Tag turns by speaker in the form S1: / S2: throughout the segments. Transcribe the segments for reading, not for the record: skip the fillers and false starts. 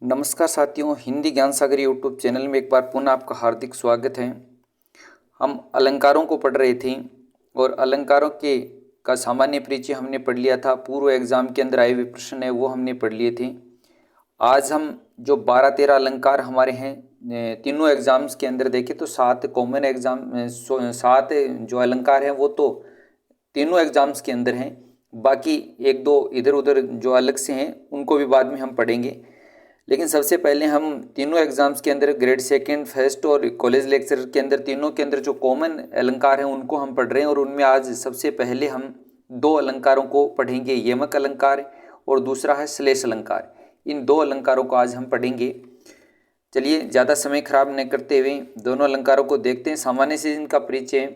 S1: नमस्कार साथियों, हिंदी ज्ञान सागर यूट्यूब चैनल में एक बार पुनः आपका हार्दिक स्वागत है। हम अलंकारों को पढ़ रहे थे और अलंकारों के का सामान्य परिचय हमने पढ़ लिया था। पूर्व एग्जाम के अंदर आए हुए प्रश्न है वो हमने पढ़ लिए थे। आज हम जो 12-13 अलंकार हमारे हैं तीनों एग्जाम्स के अंदर देखें तो 7 कॉमन एग्जाम 7 जो अलंकार हैं वो तो तीनों एग्जाम्स के अंदर हैं। बाकी एक दो इधर उधर जो अलग से हैं उनको भी बाद में हम पढ़ेंगे। लेकिन सबसे पहले हम तीनों एग्जाम्स के अंदर ग्रेड सेकंड, फर्स्ट और कॉलेज लेक्चर के अंदर तीनों के अंदर जो कॉमन अलंकार हैं उनको हम पढ़ रहे हैं। और उनमें आज सबसे पहले हम दो अलंकारों को पढ़ेंगे, यमक अलंकार और दूसरा है श्लेष अलंकार। इन दो अलंकारों को आज हम पढ़ेंगे। चलिए ज़्यादा समय खराब न करते हुए दोनों अलंकारों को देखते हैं। सामान्य से इनका परिचय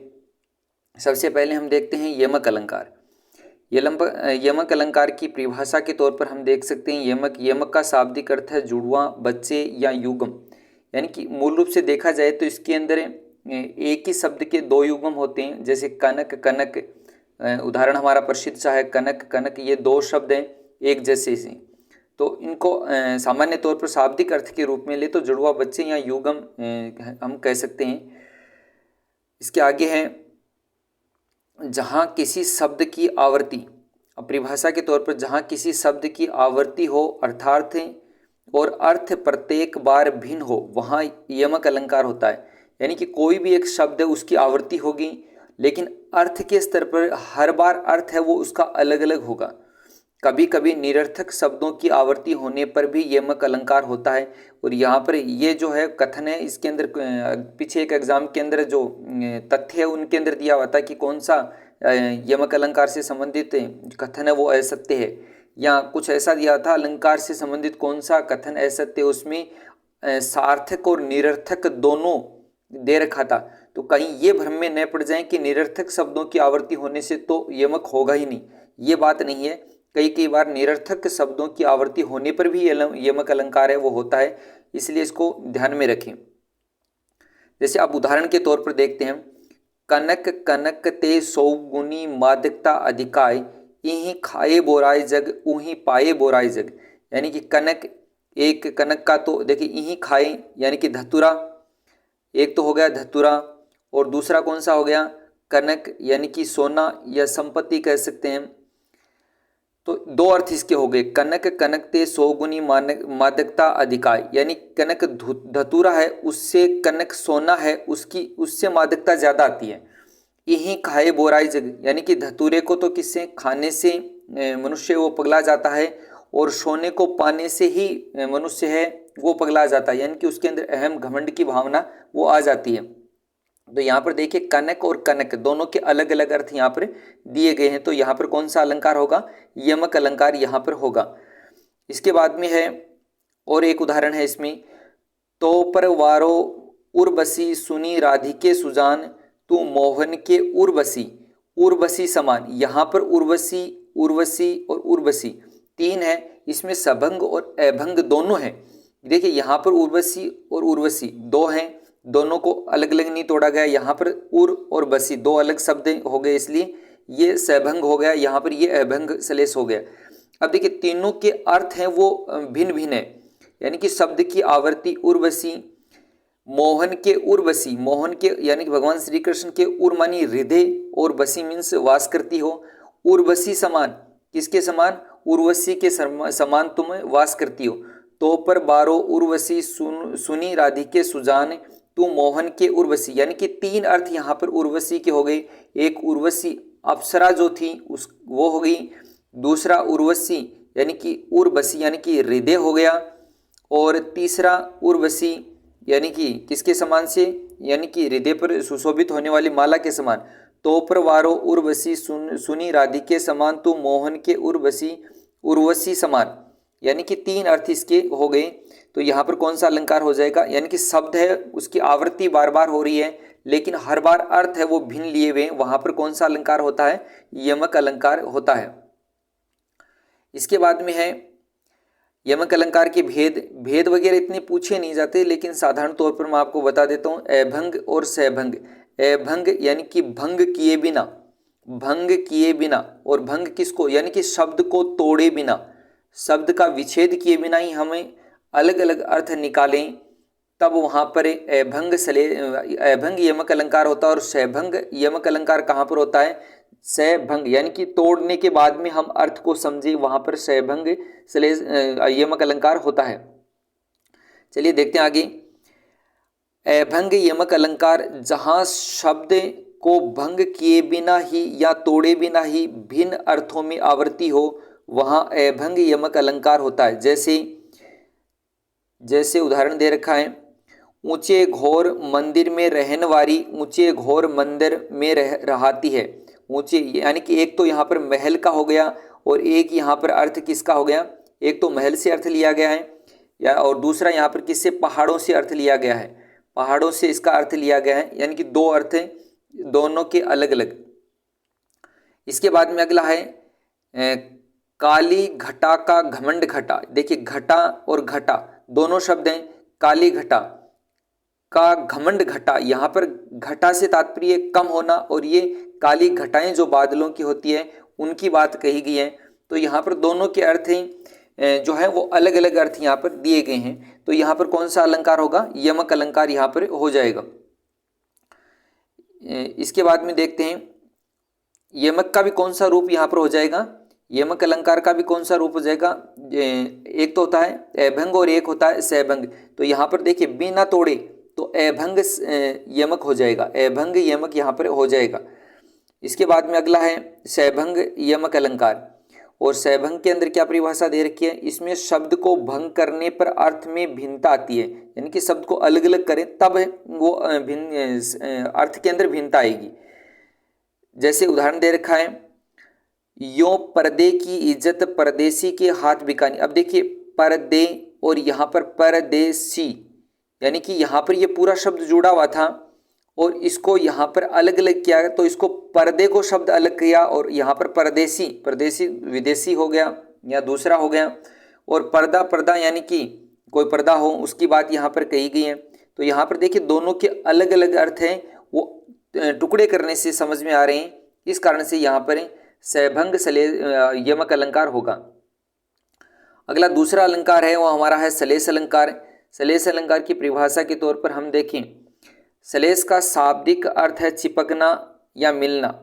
S1: सबसे पहले हम देखते हैं यमक अलंकार। यमक अलंकार की परिभाषा के तौर पर हम देख सकते हैं यमक का शाब्दिक अर्थ है जुड़वा, बच्चे या युग्म। यानी कि मूल रूप से देखा जाए तो इसके अंदर एक ही शब्द के दो युग्म होते हैं। जैसे कनक, कनक उदाहरण हमारा प्रसिद्ध सा है, कनक कनक, ये दो शब्द हैं एक जैसे से। तो इनको सामान्य तौर पर शाब्दिक अर्थ के रूप में ले तो जुड़वा, बच्चे या युग्म हम कह सकते हैं। इसके आगे है जहाँ किसी शब्द की आवृत्ति, परिभाषा के तौर पर जहाँ किसी शब्द की आवृत्ति हो अर्थार्थ और अर्थ प्रत्येक बार भिन्न हो वहाँ यमक अलंकार होता है। यानी कि कोई भी एक शब्द है उसकी आवृत्ति होगी लेकिन अर्थ के स्तर पर हर बार अर्थ है वो उसका अलग अलग होगा। कभी कभी निरर्थक शब्दों की आवृत्ति होने पर भी यमक अलंकार होता है। और यहाँ पर ये जो है कथन है इसके अंदर पीछे एक एग्जाम के अंदर जो तथ्य है उनके अंदर दिया हुआ था कि कौन सा यमक अलंकार से संबंधित कथन है वो असत्य है, या कुछ ऐसा दिया था अलंकार से संबंधित कौन सा कथन असत्य है। उसमें सार्थक और निरर्थक दोनों दे रखा था। तो कहीं ये भ्रम में न पड़ जाए कि निरर्थक शब्दों की आवृत्ति होने से तो यमक होगा ही नहीं, ये बात नहीं है। कई बार निरर्थक शब्दों की आवृत्ति होने पर भी यमक अलंकार है वो होता है, इसलिए इसको ध्यान में रखें। जैसे आप उदाहरण के तौर पर देखते हैं, कनक कनक ते सौगुनी मादकता अधिकाय, इही खाए बोराय जग उही पाए बोराय जग। यानी कि कनक, एक कनक का तो देखिए इही खाए यानी कि धतुरा, एक तो हो गया धतुरा, और दूसरा कौन सा हो गया कनक यानी कि सोना या संपत्ति कह सकते हैं। तो दो अर्थ इसके हो गए, कनक कनक ते सौगुनी मादकता अधिकाय, यानी कनक धतूरा है उससे कनक सोना है उससे मादकता ज्यादा आती है। यही खाए बोराई जग, यानी कि धतूरे को तो किससे खाने से मनुष्य वो पगला जाता है और सोने को पाने से ही मनुष्य है वो पगला जाता है, यानी कि उसके अंदर अहम घमंड की भावना वो आ जाती है। तो यहाँ पर देखिए कनक और कनक दोनों के अलग अलग अर्थ यहाँ पर दिए गए हैं। तो यहाँ पर कौन सा अलंकार होगा, यमक अलंकार यहाँ पर होगा। इसके बाद में है और एक उदाहरण है इसमें, तो पर वारो उर्वशी सुनी राधिके सुजान, तू मोहन के उर्वशी, उर्वशी समान। यहाँ पर उर्वशी, उर्वशी और उर्वशी तीन है, इसमें सभंग और अभंग दोनों हैं। देखिए यहाँ पर उर्वशी और उर्वशी दो हैं, दोनों को अलग अलग नहीं तोड़ा गया। यहाँ पर उर और बसी दो अलग शब्द हो गए इसलिए ये सभंग हो गया, यहाँ पर ये अभंग श्लेष हो गया। अब देखिए तीनों के अर्थ हैं वो भिन्न भिन्न है। यानी कि शब्द की आवृत्ति उर्वशी, मोहन के उर्वशी, मोहन के यानी कि भगवान श्री कृष्ण के उर मानी हृदय और बसी मीन्स वास करती हो। उर्वशी समान, किसके समान, उर्वशी के समान तुम वास करती हो। तो पर बारो उर्वशी सुनी राधिके सुजान, तू मोहन के उर्वशी, यानी कि तीन अर्थ यहाँ पर उर्वशी के हो गए। एक उर्वशी अप्सरा जो थी उस वो हो गई, दूसरा उर्वशी यानी कि उर्वशी यानी कि हृदय हो गया, और तीसरा उर्वशी यानी कि किसके समान से, यानी कि हृदय पर सुशोभित होने वाली माला के समान। तो पर वारो उर्वशी सुनी राधिके समान, तू मोहन के उर्वशी, उर्वशी समान, यानी कि तीन अर्थ इसके हो गए। तो यहाँ पर कौन सा अलंकार हो जाएगा, यानी कि शब्द है उसकी आवृत्ति बार बार हो रही है लेकिन हर बार अर्थ है वो भिन्न लिए हुए, वहां पर कौन सा अलंकार होता है, यमक अलंकार होता है। इसके बाद में है यमक अलंकार के भेद वगैरह इतने पूछे नहीं जाते, लेकिन साधारण तौर पर मैं आपको बता देता हूँ। अभंग और सभंग, अभंग यानी कि भंग किए बिना, भंग किए बिना, और भंग किसको, यानी कि शब्द को तोड़े बिना, शब्द का विच्छेद किए बिना ही हमें अलग अलग अर्थ निकालें तब वहाँ पर अभंग यमक अलंकार होता है। और सैभंग यमक अलंकार कहाँ पर होता है? सैभंग यानी कि तोड़ने के बाद में हम अर्थ को समझे, वहाँ पर सैभंग यमक अलंकार होता है। चलिए देखते हैं आगे। अभंग यमक अलंकार जहाँ शब्द को भंग किए बिना ही या तोड़े बिना ही भिन्न अर्थों में आवृत्ति हो, वहाँ अभंग यमक अलंकार होता है। जैसे उदाहरण दे रखा है, ऊंचे घोर मंदिर में रहन वाली ऊंचे घोर मंदिर में रहाती है। ऊंचे यानी कि एक तो यहाँ पर महल का हो गया और एक यहाँ पर अर्थ किसका हो गया? एक तो महल से अर्थ लिया गया है या और दूसरा यहाँ पर किससे? पहाड़ों से अर्थ लिया गया है। पहाड़ों से इसका अर्थ लिया गया है, यानी कि दो अर्थ हैं, दोनों के अलग अलग। इसके बाद में अगला है काली घटा का घमंड घटा। देखिए घटा और घटा दोनों शब्द हैं। काली घटा का घमंड घटा, यहाँ पर घटा से तात्पर्य कम होना और ये काली घटाएं जो बादलों की होती है उनकी बात कही गई है। तो यहाँ पर दोनों के अर्थ जो है वो अलग अलग अर्थ यहाँ पर दिए गए हैं। तो यहाँ पर कौन सा अलंकार होगा? यमक अलंकार यहाँ पर हो जाएगा। इसके बाद में देखते हैं यमक का भी कौन सा रूप यहाँ पर हो जाएगा? यमक अलंकार का भी कौन सा रूप हो जाएगा? एक तो होता है अभंग और एक होता है सैभंग। तो यहाँ पर देखिए बिना तोड़े तो अभंग यमक हो जाएगा, अभंग यमक यहाँ पर हो जाएगा। इसके बाद में अगला है सैभंग यमक अलंकार। और सैभंग के अंदर क्या परिभाषा दे रखी है? इसमें शब्द को भंग करने पर अर्थ में भिन्नता आती है, यानी कि शब्द को अलग अलग करें तब वो अर्थ के अंदर भिन्नता आएगी। जैसे उदाहरण दे रखा है, यो पर्दे की इज्जत परदेसी के हाथ बिकानी। अब देखिए पर्दे और यहाँ पर परदेसी, यानी कि यहाँ पर ये पूरा शब्द जुड़ा हुआ था और इसको यहाँ पर अलग अलग किया, तो इसको पर्दे को शब्द अलग किया और यहाँ पर परदेसी, परदेसी विदेशी हो गया या दूसरा हो गया। और पर्दा, पर्दा यानी कि कोई पर्दा हो उसकी बात यहाँ पर कही गई है। तो यहाँ पर देखिए दोनों के अलग अलग अर्थ हैं, वो टुकड़े करने से समझ में आ रहे हैं। इस कारण से यहाँ पर सैभंग यमक अलंकार होगा। अगला दूसरा अलंकार है वो हमारा है सलेस अलंकार। सलेस अलंकार की परिभाषा के तौर पर हम देखें, सलेस का शाब्दिक अर्थ है चिपकना या मिलना।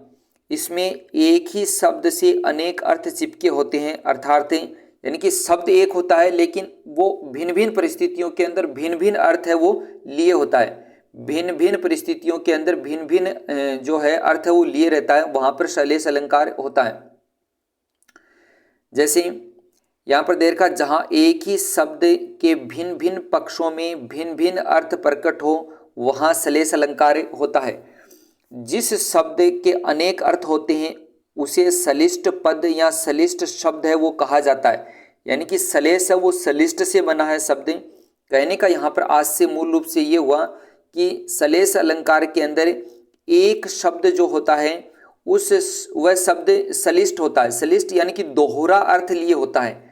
S1: इसमें एक ही शब्द से अनेक अर्थ चिपके होते हैं, अर्थार्थ यानी कि शब्द एक होता है लेकिन वो भिन्न भिन्न परिस्थितियों के अंदर भिन्न भिन्न अर्थ है वो लिए होता है। भिन्न भिन्न परिस्थितियों के अंदर भिन्न भिन्न जो है अर्थ है वो लिए रहता है, वहां पर सलेस अलंकार होता है। जैसे यहाँ पर देर का जहाँ एक ही शब्द के भिन्न भिन्न पक्षों में भिन्न भिन्न अर्थ प्रकट हो वहाँ सलेस अलंकार होता है। जिस शब्द के अनेक अर्थ होते हैं उसे सलिष्ट पद या सलिष्ट शब्द है वो कहा जाता है। यानी कि सलेस है वो सलिष्ट से बना है शब्द। कहने का यहाँ पर आज से मूल रूप से ये हुआ कि सलेस अलंकार के अंदर एक शब्द जो होता है वह शब्द सलिष्ट होता है। सलिष्ट यानी कि दोहरा अर्थ लिए होता है,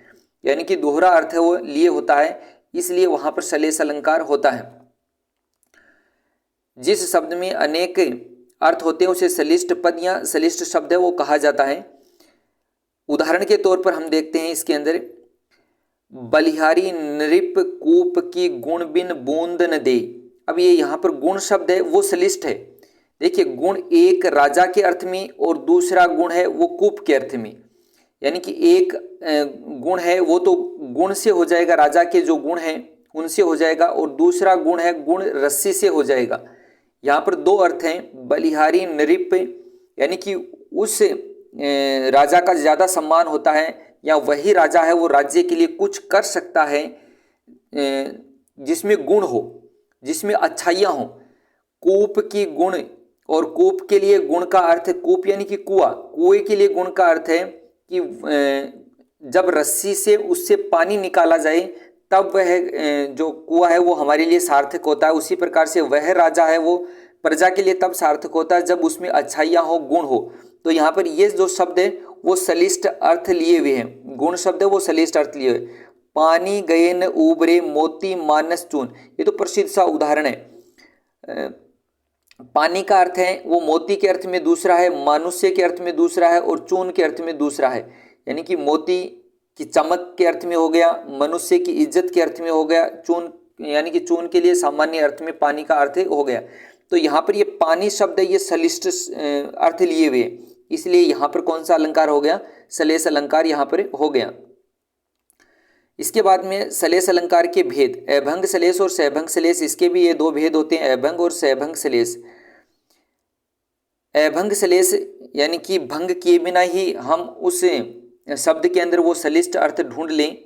S1: यानी कि दोहरा अर्थ है वो लिए होता है, इसलिए वहां पर सलेस अलंकार होता है। जिस शब्द में अनेक अर्थ होते हैं उसे सलिष्ट पद या सलिष्ट शब्द है वो कहा जाता है। उदाहरण के तौर पर हम देखते हैं इसके अंदर, बलिहारी नृप कूप की गुण बिन बूंद न दे। अब ये यहाँ पर गुण शब्द है वो सलिष्ट है। देखिए गुण एक राजा के अर्थ में और दूसरा गुण है वो कूप के अर्थ में, यानी कि एक गुण है वो तो गुण से हो जाएगा, राजा के जो गुण हैं उनसे हो जाएगा, और दूसरा गुण है गुण रस्सी से हो जाएगा। यहाँ पर दो अर्थ हैं, बलिहारी नृप यानी कि उस राजा का ज़्यादा सम्मान होता है या वही राजा है वो राज्य के लिए कुछ कर सकता है जिसमें गुण हो, जिसमें अच्छाइयाँ हों। कूप की गुण, और कूप के लिए गुण का अर्थ है कूप यानी कि कुआं, कुएं के लिए गुण का अर्थ है कि जब रस्सी से उससे पानी निकाला जाए तब वह जो कुआं है वो हमारे लिए सार्थक होता है। उसी प्रकार से वह राजा है वो प्रजा के लिए तब सार्थक होता है जब उसमें अच्छाइयाँ हो, गुण हो। तो यहाँ पर ये जो शब्द है वो सलिष्ट अर्थ लिए हुए हैं, गुण शब्द है वो सलिष्ट अर्थ लिए हुए। पानी गए न उबरे मोती मानस चून, ये तो प्रसिद्ध सा उदाहरण है। पानी का अर्थ है वो मोती के अर्थ में दूसरा है, मानुष्य के अर्थ में दूसरा है और चून के अर्थ में दूसरा है। यानी कि मोती कि चमक के अर्थ में हो गया, मनुष्य की इज्जत के अर्थ में हो गया, चून यानी कि चून के लिए सामान्य अर्थ में पानी का अर्थ हो गया। तो यहाँ पर ये पानी शब्द है, ये सलिष्ट अर्थ लिए हुए, इसलिए यहाँ पर कौन सा अलंकार हो गया, सलेस अलंकार यहाँ पर हो गया। इसके बाद में सलेस अलंकार के भेद, अभंग सलेस और सहभंग सलेस, इसके भी ये दो भेद होते हैं, अभंग और सहभंग सलेस। अभंग सलेस यानी कि भंग किए बिना ही हम उस शब्द के अंदर वो सलिष्ट अर्थ ढूंढ लें।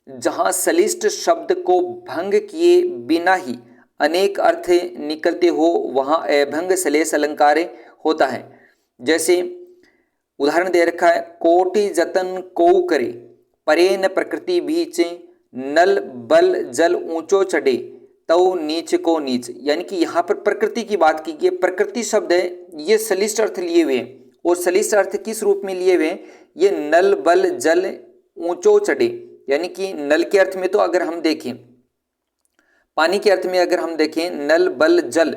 S1: जहाँ सलिष्ट शब्द को भंग किए बिना ही अनेक अर्थ निकलते हो, वहाँ अभंग सलेस अलंकार होता है। जैसे उदाहरण दे रखा है, कोटि जतन को करे, परे न प्रकृति बीच, नल बल जल ऊंचो चढ़े, तो नीच को नीच। यानी कि यहाँ पर प्रकृति की बात की गई। प्रकृति शब्द है, ये सलिष्ट अर्थ लिए हुए हैं, और सलिष्ट अर्थ किस रूप में लिए हुए हैं, ये नल बल जल ऊंचो चढ़े। यानी कि नल के अर्थ में तो अगर हम देखें, पानी के अर्थ में अगर हम देखें, नल बल जल,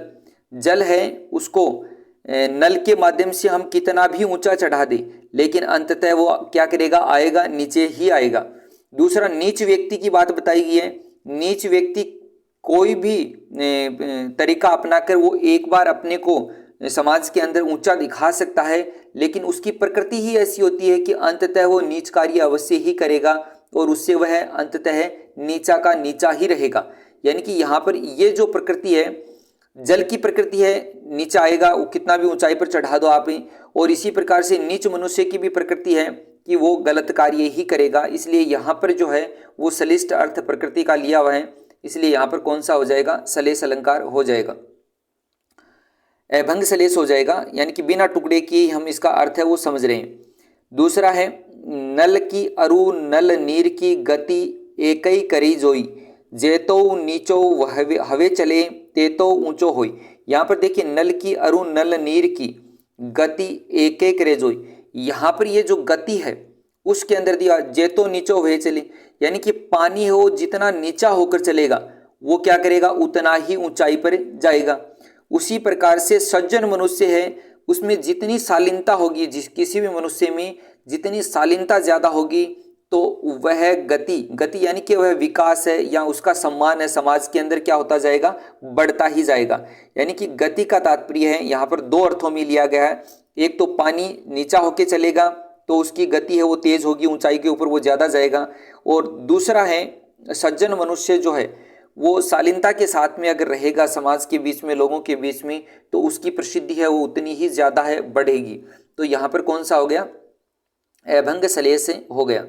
S1: जल है उसको नल के माध्यम से हम कितना भी ऊंचा चढ़ा दे, लेकिन अंततः वो क्या करेगा, आएगा नीचे ही आएगा। दूसरा नीच व्यक्ति की बात बताई गई है। नीच व्यक्ति कोई भी तरीका अपनाकर वो एक बार अपने को समाज के अंदर ऊंचा दिखा सकता है, लेकिन उसकी प्रकृति ही ऐसी होती है कि अंततः वो नीच कार्य अवश्य ही करेगा, और उससे वह अंततः नीचा का नीचा ही रहेगा। यानी कि यहाँ पर ये जो प्रकृति है, जल की प्रकृति है, नीचा आएगा, वो कितना भी ऊंचाई पर चढ़ा दो आप, और इसी प्रकार से नीच मनुष्य की भी प्रकृति है कि वो गलत कार्य ही करेगा। इसलिए यहाँ पर जो है वो सलिष्ट अर्थ प्रकृति का लिया हुआ है, इसलिए यहाँ पर कौन सा हो जाएगा, सलेस अलंकार हो जाएगा, अभंग सलेस हो जाएगा। यानी कि बिना टुकड़े किए हम इसका अर्थ है वो समझ रहे हैं। दूसरा है, नल की अरु नल नीर की गति एकई करी जोई, जेतो नीचो हवे चले तेतो ऊंचो होई। यहाँ पर देखिए, नल की अरु नल नीर की गति एक एक करे जोई। यहाँ पर ये जो गति है उसके अंदर दिया जेतो नीचो हुए चले, यानी कि पानी हो जितना नीचा होकर चलेगा वो क्या करेगा, उतना ही ऊंचाई पर जाएगा। उसी प्रकार से सज्जन मनुष्य है, उसमें जितनी शालीनता होगी, किसी भी मनुष्य में जितनी शालीनता ज्यादा होगी, तो वह गति यानी कि वह विकास है या उसका सम्मान है समाज के अंदर क्या होता जाएगा, बढ़ता ही जाएगा। यानी कि गति का तात्पर्य है यहाँ पर दो अर्थों में लिया गया है। एक तो पानी नीचा होके चलेगा तो उसकी गति है वो तेज होगी, ऊंचाई के ऊपर वो ज्यादा जाएगा। और दूसरा है, सज्जन मनुष्य जो है वो शालीनता के साथ में अगर रहेगा समाज के बीच में, लोगों के बीच में, तो उसकी प्रसिद्धि है वो उतनी ही ज्यादा है, बढ़ेगी। तो यहाँ पर कौन सा हो गया, अभंग सलेस हो गया।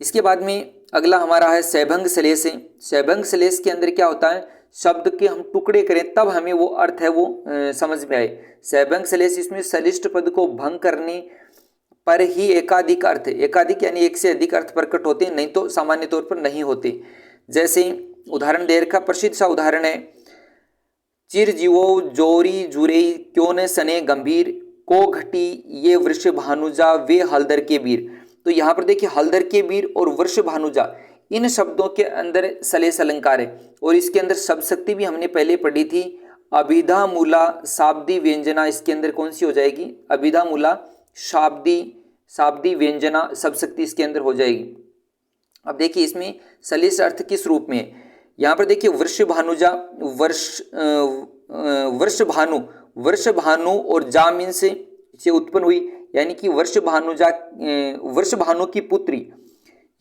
S1: इसके बाद में अगला हमारा है सहभंग सलेस। सहभंग सलेस के अंदर क्या होता है, शब्द के हम टुकड़े करें तब हमें वो अर्थ है वो समझ में आए। सहभंग सलेस, इसमें सलिष्ट पद को भंग करने पर ही एकाधिक अर्थ, एकाधिक यानी एक से अधिक अर्थ प्रकट होते हैं, नहीं तो सामान्य तौर पर नहीं होते। जैसे उदाहरण दे रखा, प्रसिद्ध सा उदाहरण है, चिर जीवो जोरी जुरे क्यों न सने गंभीर, को घटी ये वृष भानुजा वे हलदर के वीर। तो यहाँ पर देखिए, हलदर के वीर और वृष भानुजा, इन शब्दों के अंदर सलेस अलंकार है, और इसके अंदर शब्द शक्ति भी हमने पहले पढ़ी थी। अभिधा मूला शाब्दी व्यंजना, इसके अंदर कौन सी हो जाएगी, अभिधा मूला शाब्दी व्यंजना शब्द शक्ति इसके अंदर हो जाएगी। अब देखिए इसमें सलिस अर्थ किस रूप में है, यहाँ पर देखिए वृष भानुजा, वर्ष भानु और जामिन से उत्पन्न हुई, यानी कि वर्ष भानु की पुत्री।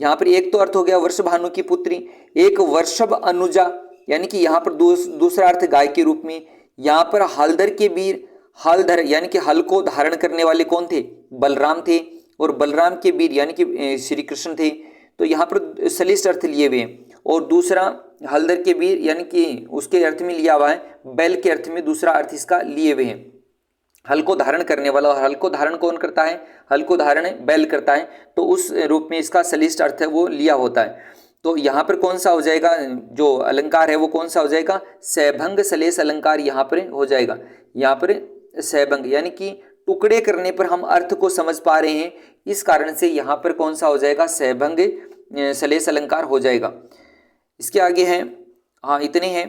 S1: यहाँ पर एक तो अर्थ हो गया वर्ष भानु की पुत्री, एक वर्षभ अनुजा, यानी कि यहाँ पर दूसरा अर्थ गाय के रूप में। यहाँ पर हलधर के वीर, हलधर यानी कि हल को धारण करने वाले कौन थे, बलराम थे, और बलराम के वीर यानी कि श्री कृष्ण थे। तो यहाँ पर सलिष्ट अर्थ लिए हुए हैं। और दूसरा हलधर के वीर यानी कि उसके अर्थ में लिया हुआ है, बैल के अर्थ में दूसरा अर्थ इसका लिए हुए हैं, हल को धारण करने वाला। और हल को धारण कौन करता है, हल को धारण बैल करता है, तो उस रूप में इसका सलिष्ट अर्थ है वो लिया होता है। तो यहाँ पर कौन सा हो जाएगा, जो अलंकार है वो कौन सा हो जाएगा, सहभंग सलेस अलंकार यहाँ पर हो जाएगा। यहाँ पर सहभंग यानी कि टुकड़े करने पर हम अर्थ को समझ पा रहे हैं, इस कारण से यहाँ पर कौन सा हो जाएगा, सहभंग सलेस अलंकार हो जाएगा। इसके आगे हैं, हाँ इतने हैं।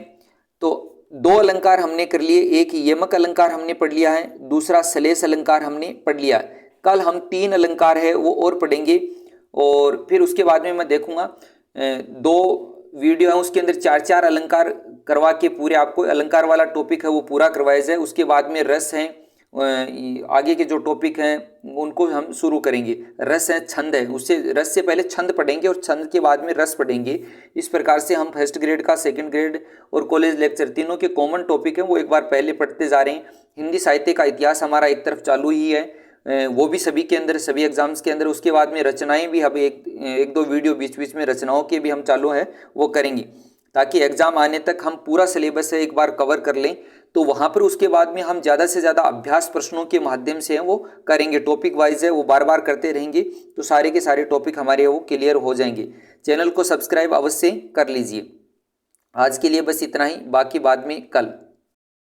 S1: तो दो अलंकार हमने कर लिए, एक यमक अलंकार हमने पढ़ लिया है, दूसरा सलेस अलंकार हमने पढ़ लिया है। कल हम तीन अलंकार है वो और पढ़ेंगे, और फिर उसके बाद में मैं देखूंगा 2 वीडियो है उसके अंदर 4-4 अलंकार करवा के पूरे आपको अलंकार वाला टॉपिक है वो पूरा करवाया जाए। उसके बाद में रस है, आगे के जो टॉपिक हैं उनको हम शुरू करेंगे। रस है, छंद है, उससे रस से पहले छंद पढ़ेंगे और छंद के बाद में रस पढ़ेंगे। इस प्रकार से हम फर्स्ट ग्रेड का, सेकंड ग्रेड और कॉलेज लेक्चर तीनों के कॉमन टॉपिक हैं वो एक बार पहले पढ़ते जा रहे हैं। हिंदी साहित्य का इतिहास हमारा एक तरफ चालू ही है, वो भी सभी के अंदर, सभी एग्जाम्स के अंदर। उसके बाद में रचनाएं भी हम एक दो वीडियो बीच बीच में रचनाओं के भी हम चालू है वो करेंगे, ताकि एग्जाम आने तक हम पूरा सिलेबस है एक बार कवर कर लें। तो वहाँ पर उसके बाद में हम ज़्यादा से ज़्यादा अभ्यास प्रश्नों के माध्यम से वो करेंगे, टॉपिक वाइज है वो बार बार करते रहेंगे, तो सारे के सारे टॉपिक हमारे वो क्लियर हो जाएंगे। चैनल को सब्सक्राइब अवश्य कर लीजिए। आज के लिए बस इतना ही, बाकी बाद में कल।